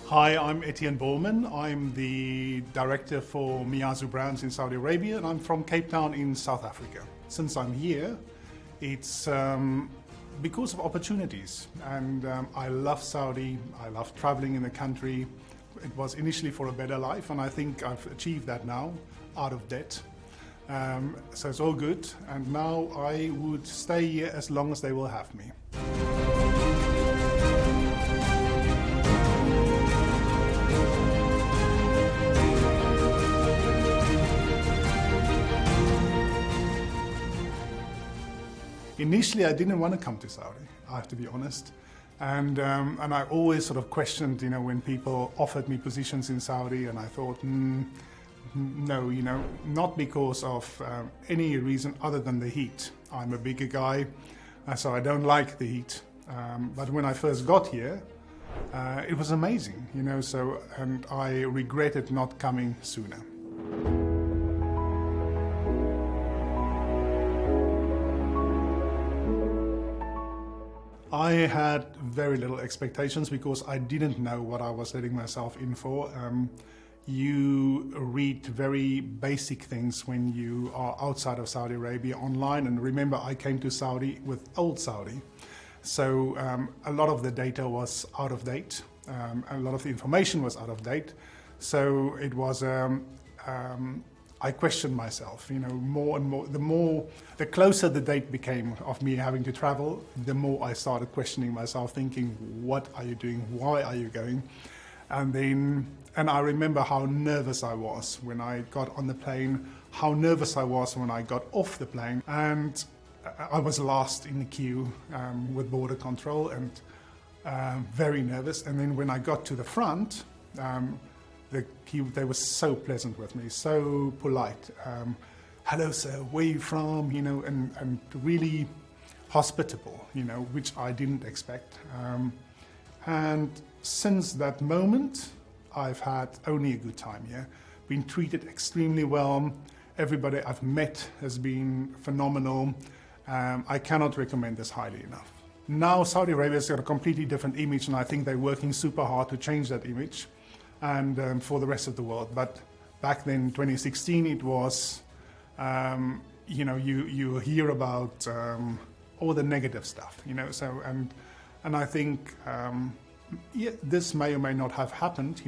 Hi, I'm Etienne Bowman. I'm the director for Miyazu Brands in Saudi Arabia, and I'm from Cape Town in South Africa. Since I'm here, it's because of opportunities. And I love Saudi, I love traveling in the country. It was initially for a better life, and I think I've achieved that now, out of debt. So it's all good, and now I would stay here as long as they will have me. Initially, I didn't want to come to Saudi, I have to be honest. And I always sort of questioned, when people offered me positions in Saudi, and I thought, no, not because of any reason other than the heat. I'm a bigger guy, so I don't like the heat. But when I first got here, it was amazing, and I regretted not coming sooner. I had very little expectations because I didn't know what I was letting myself in for. You read very basic things when you are outside of Saudi Arabia online. And remember, I came to Saudi with old Saudi. So a lot of the data was out of date. A lot of the information was out of date. So it was, I questioned myself, more and more. The closer the date became of me having to travel, the more I started questioning myself, thinking, what are you doing? Why are you going? And I remember how nervous I was when I got on the plane, how nervous I was when I got off the plane. And I was last in the queue with border control and very nervous. And then when I got to the front, they were so pleasant with me, so polite. Hello, sir, where are you from? And really hospitable, which I didn't expect. And since that moment, I've had only a good time here. Been treated extremely well. Everybody I've met has been phenomenal. I cannot recommend this highly enough. Now Saudi Arabia's got a completely different image, and I think they're working super hard to change that image. And for the rest of the world. But back then, 2016, it was, you hear about all the negative stuff, so, and I think, this may or may not have happened,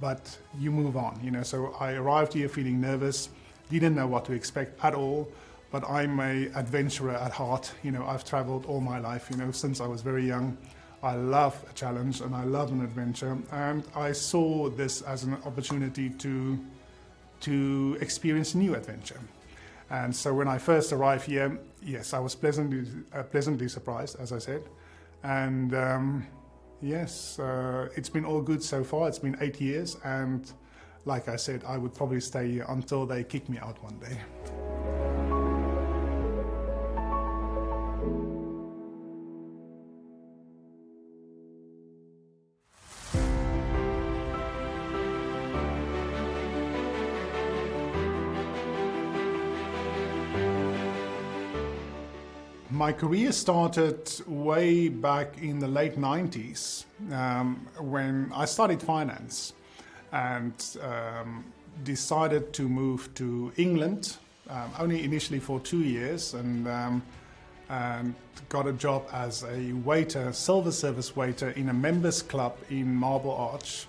but you move on, so I arrived here feeling nervous, didn't know what to expect at all, but I'm an adventurer at heart, I've traveled all my life, since I was very young. I love a challenge and I love an adventure, and I saw this as an opportunity to experience a new adventure. And so when I first arrived here, yes, I was pleasantly surprised, as I said. And yes, it's been all good so far. It's been 8 years, and like I said, I would probably stay here until they kick me out one day. My career started way back in the late 90s when I studied finance and decided to move to England, only initially for 2 years, and got a job as a waiter, silver service waiter in a members club in Marble Arch,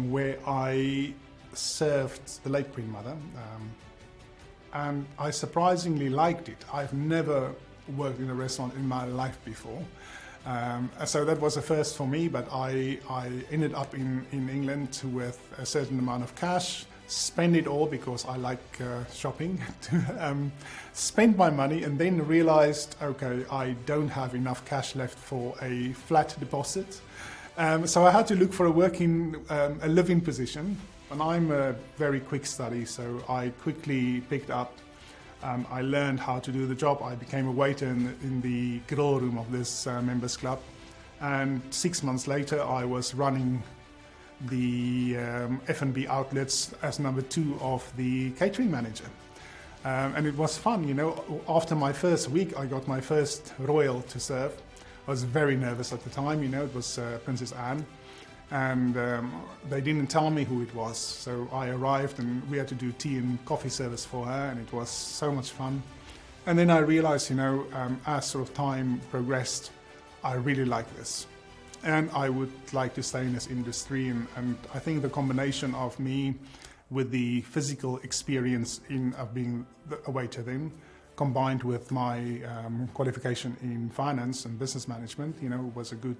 where I served the late Queen Mother. And I surprisingly liked it. I've never worked in a restaurant in my life before. So that was a first for me, but I ended up in England with a certain amount of cash, spend it all because I like shopping, spend my money, and then realized, okay, I don't have enough cash left for a flat deposit. So I had to look for a living position, and I'm a very quick study, so I quickly picked up. I learned how to do the job. I became a waiter in the grill room of this members club, and 6 months later I was running the F&B outlets as number 2 of the catering manager. And it was fun, After my first week I got my first royal to serve. I was very nervous at the time, it was Princess Anne. And they didn't tell me who it was. So I arrived and we had to do tea and coffee service for her, and it was so much fun. And then I realized, as sort of time progressed, I really like this. And I would like to stay in this industry. And I think the combination of me with the physical experience of being a waiter then, combined with my qualification in finance and business management, was a good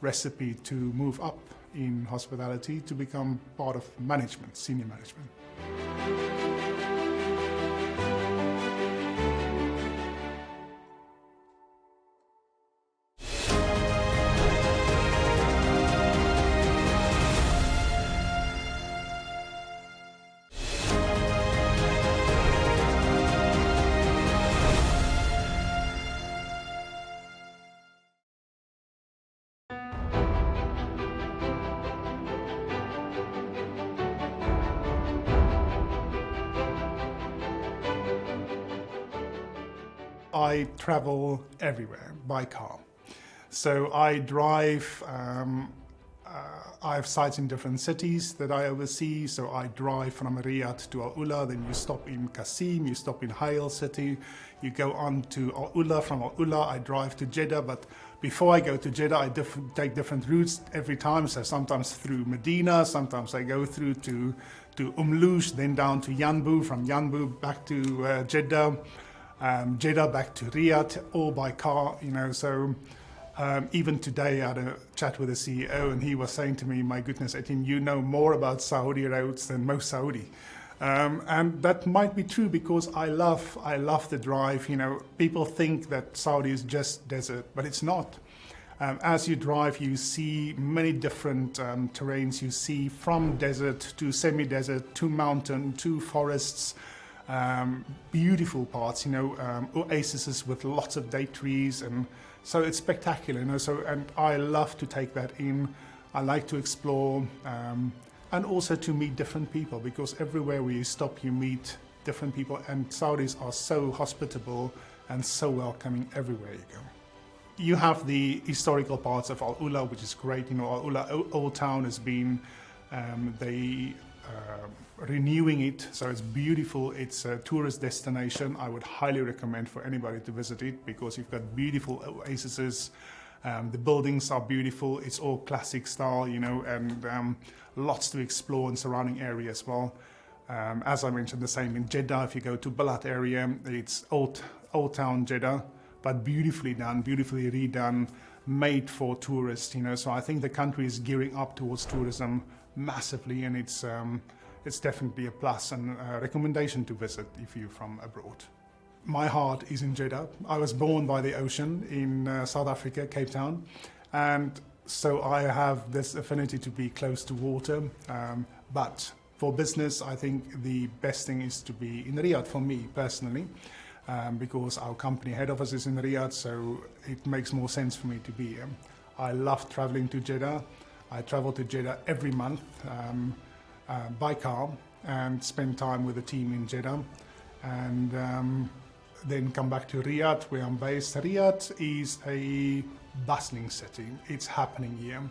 recipe to move up in hospitality to become part of management, senior management. I travel everywhere by car. So I drive, I have sites in different cities that I oversee. So I drive from Riyadh to Al Ula, then you stop in Qasim, you stop in Hale City, you go on to Al Ula. From Al Ula, I drive to Jeddah, but before I go to Jeddah, I take different routes every time. So sometimes through Medina, sometimes I go through to Umlush, then down to Yanbu, from Yanbu back to Jeddah. Jeddah back to Riyadh, all by car, So even today, I had a chat with the CEO, and he was saying to me, "My goodness, Etienne, you know more about Saudi roads than most Saudi." And that might be true because I love the drive. People think that Saudi is just desert, but it's not. As you drive, you see many different terrains. You see from desert to semi-desert to mountain to forests. Beautiful parts, oases with lots of date trees, and so it's spectacular, and I love to take that in. I like to explore, and also to meet different people, because everywhere where you stop, you meet different people, and Saudis are so hospitable and so welcoming everywhere you go. You have the historical parts of Al Ula, which is great. Al Ula Old Town has been, renewing it, so it's beautiful. It's a tourist destination. I would highly recommend for anybody to visit it because you've got beautiful oases. The buildings are beautiful. It's all classic style, and lots to explore in surrounding area as well. As I mentioned, the same in Jeddah. If you go to Balat area, it's old town Jeddah, but beautifully done, beautifully redone, made for tourists. So I think the country is gearing up towards tourism massively, and it's definitely a plus and a recommendation to visit if you're from abroad. My heart is in Jeddah. I was born by the ocean in South Africa, Cape Town, and so I have this affinity to be close to water. But for business, I think the best thing is to be in Riyadh for me personally, because our company head office is in Riyadh, so it makes more sense for me to be here. I love traveling to Jeddah. I travel to Jeddah every month by car and spend time with the team in Jeddah, and then come back to Riyadh, where I'm based. Riyadh is a bustling city. It's happening here.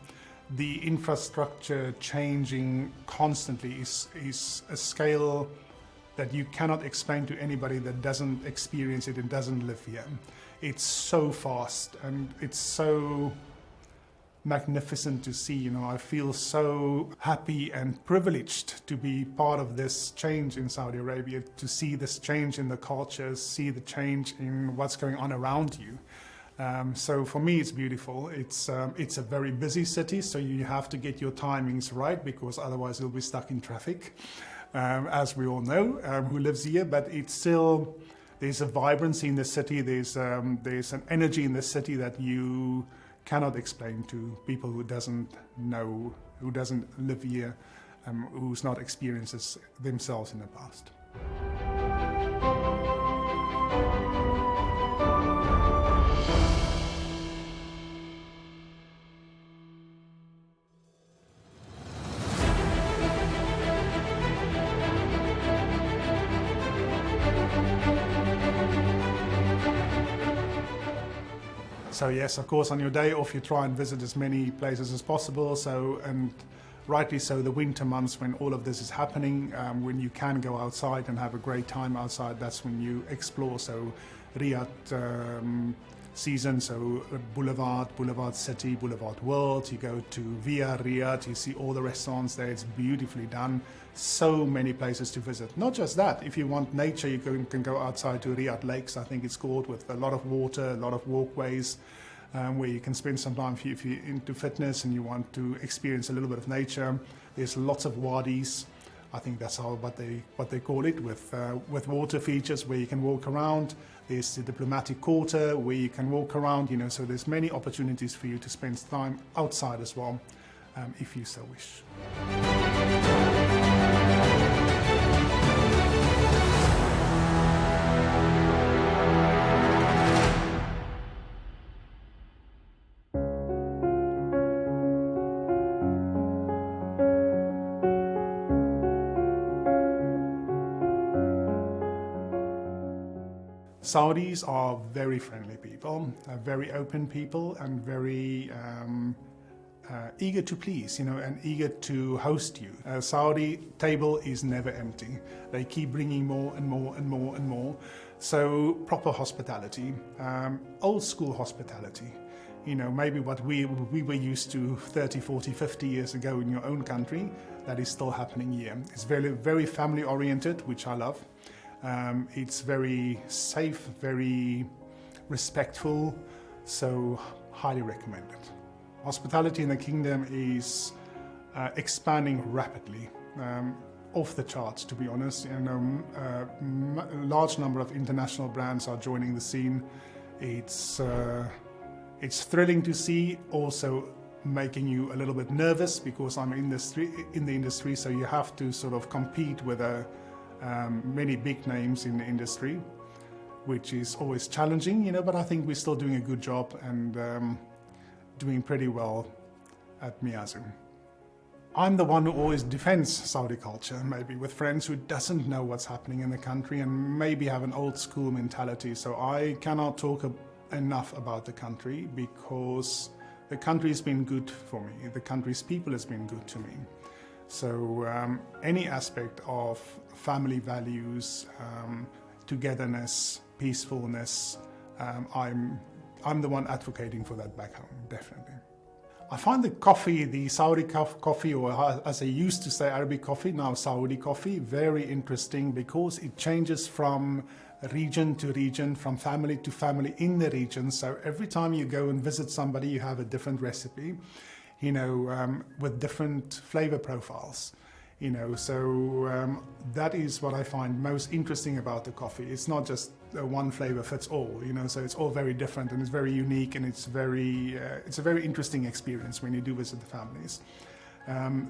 The infrastructure changing constantly is a scale that you cannot explain to anybody that doesn't experience it and doesn't live here. It's so fast and it's so magnificent to see. I feel so happy and privileged to be part of this change in Saudi Arabia, to see this change in the cultures, see the change in what's going on around you. So for me, it's beautiful. It's a very busy city, so you have to get your timings right, because otherwise you'll be stuck in traffic, as we all know, who lives here. But it's still, there's a vibrancy in the city. There's an energy in the city that you cannot explain to people who doesn't know, who doesn't live here, who's not experienced this themselves in the past. So yes, of course, on your day off, you try and visit as many places as possible. So, and rightly so, the winter months when all of this is happening, when you can go outside and have a great time outside, that's when you explore. So Riyadh season, so Boulevard City, Boulevard World, you go to Via Riyadh, you see all the restaurants there, it's beautifully done. So many places to visit. Not just that, if you want nature, you can go outside to Riyadh Lakes, I think it's called, with a lot of water, a lot of walkways, where you can spend some time if you're into fitness and you want to experience a little bit of nature. There's lots of wadis. I think that's what they call it, with water features where you can walk around. There's the diplomatic quarter where you can walk around, so there's many opportunities for you to spend time outside as well, if you so wish. Saudis are very friendly people, very open people, and very eager to please, and eager to host you. Saudi table is never empty. They keep bringing more and more and more and more. So proper hospitality, old school hospitality. Maybe what we were used to 30, 40, 50 years ago in your own country, that is still happening here. It's very, very family oriented, which I love. It's very safe, very respectful, so highly recommended. Hospitality in the kingdom is expanding rapidly, off the charts, to be honest. A large number of international brands are joining the scene. It's thrilling to see, also making you a little bit nervous because I'm in the industry, so you have to sort of compete with many big names in the industry, which is always challenging, but I think we're still doing a good job and doing pretty well at Miyazu. I'm the one who always defends Saudi culture, maybe with friends who doesn't know what's happening in the country and maybe have an old school mentality. So I cannot talk enough about the country because the country's been good for me. The country's people has been good to me. So any aspect of family values, togetherness, peacefulness, I'm the one advocating for that back home, definitely. I find the Saudi coffee, or as I used to say Arabic coffee, now Saudi coffee, very interesting because it changes from region to region, from family to family in the region. So every time you go and visit somebody, you have a different recipe, with different flavor profiles. So that is what I find most interesting about the coffee. It's not just one flavor fits all, so it's all very different and it's very unique, and it's a very interesting experience when you do visit the families.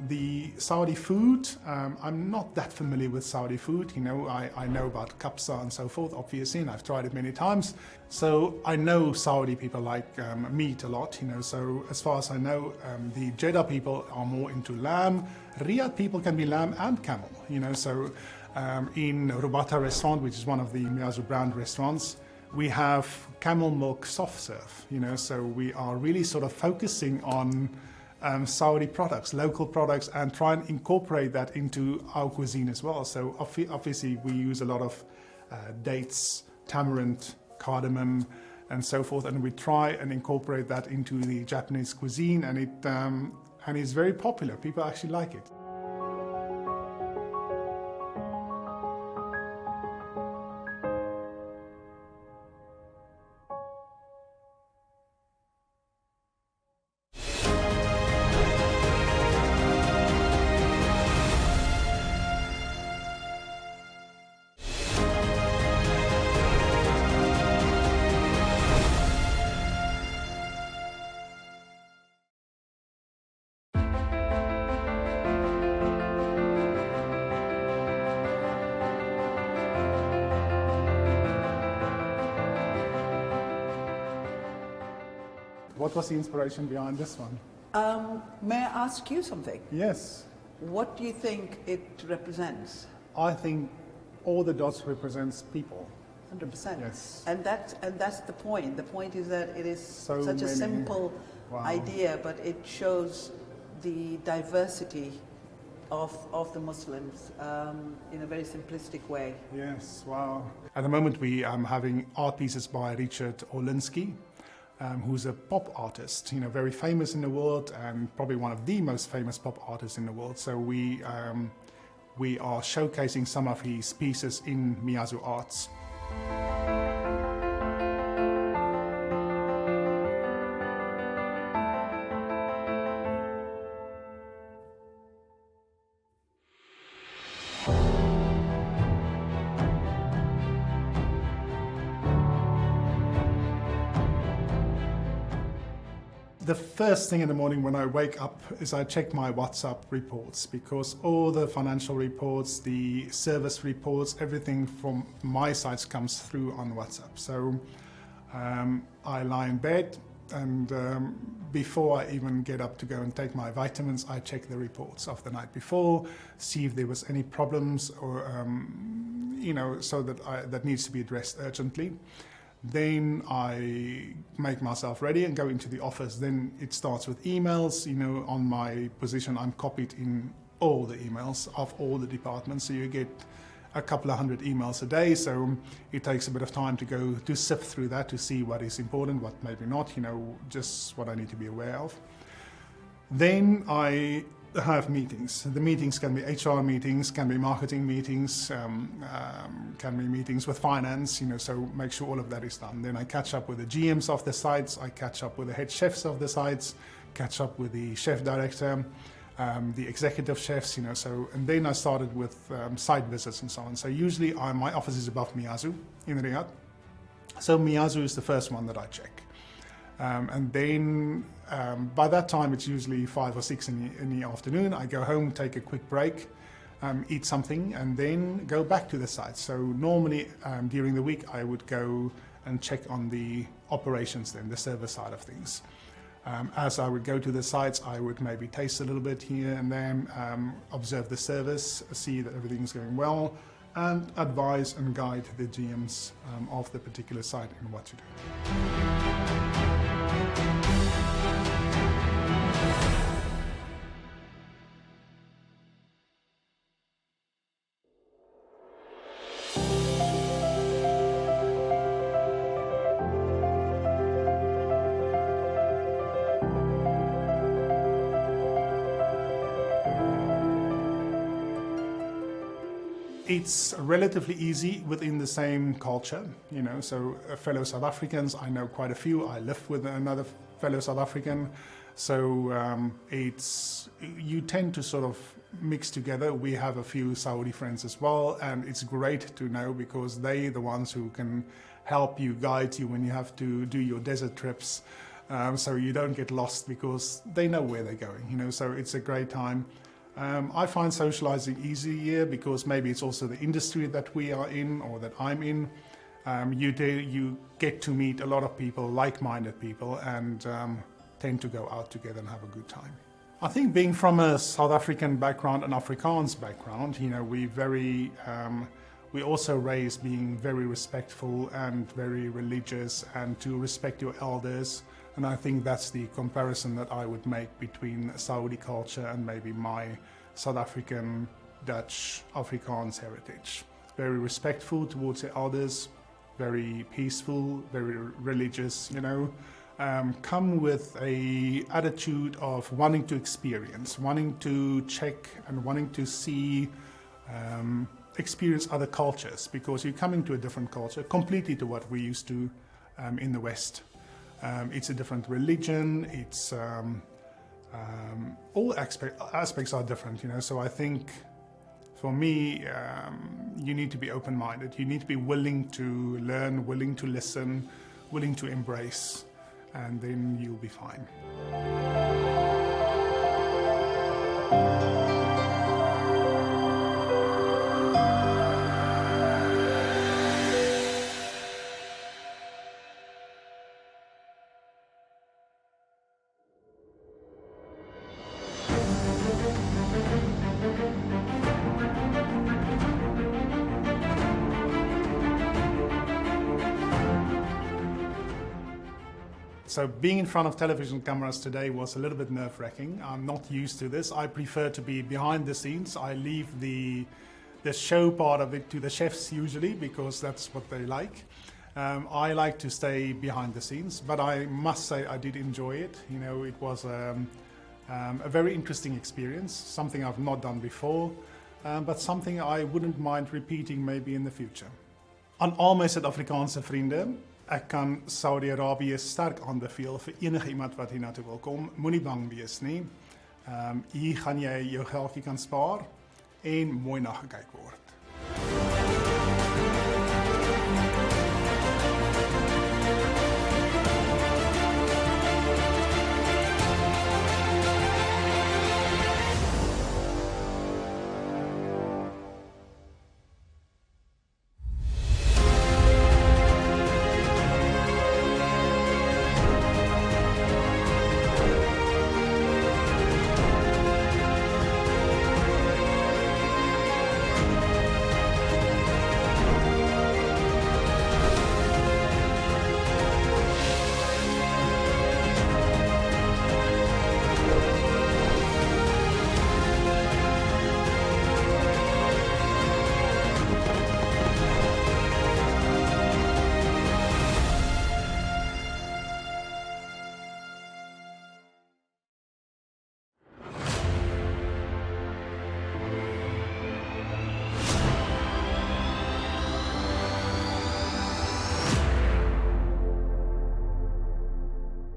The Saudi food, I'm not that familiar with Saudi food. I know about kabsa and so forth, obviously, and I've tried it many times. So I know Saudi people like meat a lot, so as far as I know, the Jeddah people are more into lamb. Riyadh people can be lamb and camel, so in Rubata restaurant, which is one of the Miyazu brand restaurants, we have camel milk soft serve, so we are really sort of focusing on Saudi products, local products, and try and incorporate that into our cuisine as well. So obviously we use a lot of dates, tamarind, cardamom, and so forth, and we try and incorporate that into the Japanese cuisine, and it's very popular. People actually like it. What was the inspiration behind this one? May I ask you something? Yes. What do you think it represents? I think all the dots represents people. 100%. Yes. And that's the point. The point is that it is So such a many- simple Wow. idea, but it shows the diversity of the Muslims in a very simplistic way. Yes, wow. At the moment, we are having art pieces by Richard Orlinsky, who's a pop artist, very famous in the world and probably one of the most famous pop artists in the world. So we are showcasing some of his pieces in Miyazu Arts. The first thing in the morning when I wake up is I check my WhatsApp reports, because all the financial reports, the service reports, everything from my sites comes through on WhatsApp. So I lie in bed, and before I even get up to go and take my vitamins, I check the reports of the night before, see if there was any problems or so that needs to be addressed urgently. Then I make myself ready and go into the office. Then it starts with emails. On my position, I'm copied in all the emails of all the departments. So you get a couple of hundred emails a day. So it takes a bit of time to sift through that to see what is important, what maybe not, just what I need to be aware of. Then I have meetings. The meetings can be HR meetings, can be marketing meetings, can be meetings with finance, so make sure all of that is done. Then I catch up with the GMs of the sites, I catch up with the head chefs of the sites, catch up with the chef director, the executive chefs, and then I started with site visits and so on. So usually my office is above Miyazu in Riyadh. So Miyazu is the first one that I check. And then by that time, it's usually 5 or 6 in the afternoon. I go home, take a quick break, eat something, and then go back to the site. So normally during the week, I would go and check on the operations then, the service side of things. As I would go to the sites, I would maybe taste a little bit here and then, observe the service, see that everything's going well, and advise and guide the GMs of the particular site in what to do. It's relatively easy within the same culture, so fellow South Africans, I know quite a few. I live with another fellow South African, so you tend to sort of mix together. We have a few Saudi friends as well, and it's great to know because they're the ones who can help you, guide you when you have to do your desert trips, so you don't get lost because they know where they're going, so it's a great time. I find socializing easy here because maybe it's also the industry that we are in or that I'm in. You get to meet a lot of people, like-minded people, and tend to go out together and have a good time. I think being from a South African background, an Afrikaans background, we also raised being very respectful and very religious and to respect your elders. And I think that's the comparison that I would make between Saudi culture and maybe my South African, Dutch, Afrikaans heritage. Very respectful towards the elders, very peaceful, very religious, come with a attitude of wanting to experience, wanting to check and wanting to see, experience other cultures, because you're coming to a different culture, completely to what we used to in the West. It's a different religion, it's all aspects are different, so I think for me, you need to be open-minded, you need to be willing to learn, willing to listen, willing to embrace, and then you'll be fine. So being in front of television cameras today was a little bit nerve-wracking. I'm not used to this. I prefer to be behind the scenes. I leave the show part of it to the chefs usually because that's what they like. I like to stay behind the scenes, but I must say I did enjoy it. You know, it was a very interesting experience, something I've not done before, but something I wouldn't mind repeating maybe in the future. Aan al my Suid-Afrikaanse vriende, ek kan Saudi-Arabië sterk aanbeveel vir enige iemand wat hier na toe wil kom. Moenie bang wees nie. Hier gaan jy jou geldjie kan spaar en mooi na gekyk word.